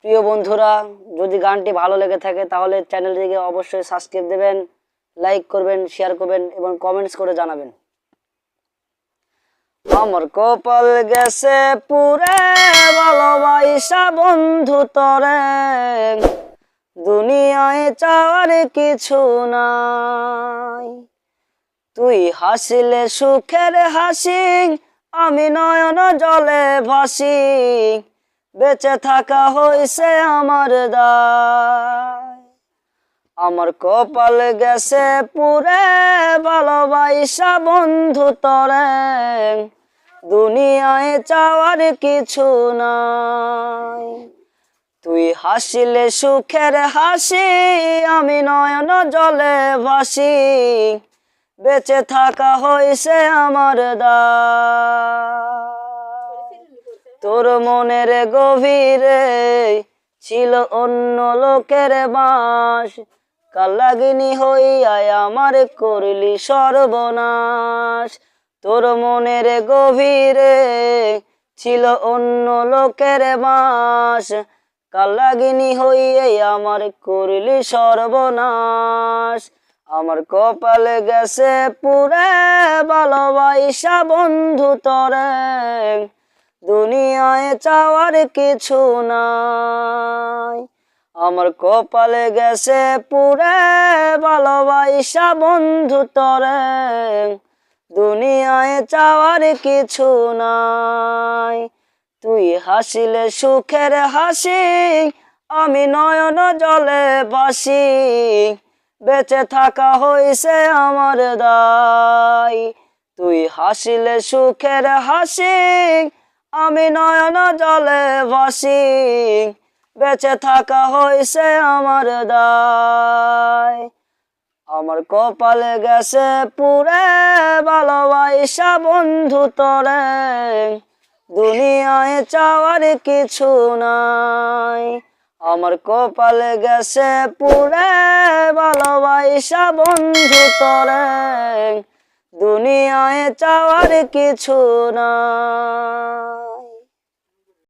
প্রিয় বন্ধুরা, যদি গানটি ভালো লেগে থাকে তাহলে চ্যানেলটিকে অবশ্যই সাবস্ক্রাইব দেবেন, লাইক করবেন, শেয়ার করবেন এবং কমেন্টস করে জানাবেন। আমার কপাল গেছে পুরে ভালোবাসা বন্ধু তরে, দুনিয়ায় চাওয়ার কিছু নাই। তুই হাসিলে সুখের হাসি, আমি নয়ন জলে ভাসি, বেঁচে থাকা হইছে আমার দায়। আমার কপাল গেছে পুরে ভালোবাসা বন্ধু তরে, দুনিয়ায় চাওয়ার কিছু নাই। তুই হাসিলে সুখের হাসি, আমি নয়ন জলে ভাসি, বেঁচে থাকা হইছে আমার দায়। তোর মনের গভীরে ছিল অন্য লোকের বাস, কাল্লাগিনী হইয়ায় আমার করলি সর্বনাশ। তোর মনের গভীরে ছিল অন্য লোকের বাস, কাল্লাগিনী হইয়াই আমার করলি সর্বনাশ। আমার কপাল গেছে পুরে ভালোবাসা বন্ধু তরে, দুনিয়ায় চাওয়ার কিছু নাই। আমার কপালে গেছে পুরে ভালোবাসা বন্ধু তরে, দুনিয়ায় চাওয়ার কিছু নাই। তুই হাসিলে সুখের হাসি, আমি নয়ন জলে ভাসি, বেঁচে থাকা হইছে আমার দায়। তুই হাসিলে সুখের হাসি, আমি নয়ন জলে ভাসি, বেঁচে থাকা হইছে আমার দায়। আমার কপালে গেছে পুরে ভালোবাসা বন্ধু তরে, দুনিয়ায় চাওয়ার কিছু নাই। আমার কপালে গেছে পুরে ভালোবাসা বন্ধু তরে, দুনিয়ায় চাওয়ার কিছু নাই।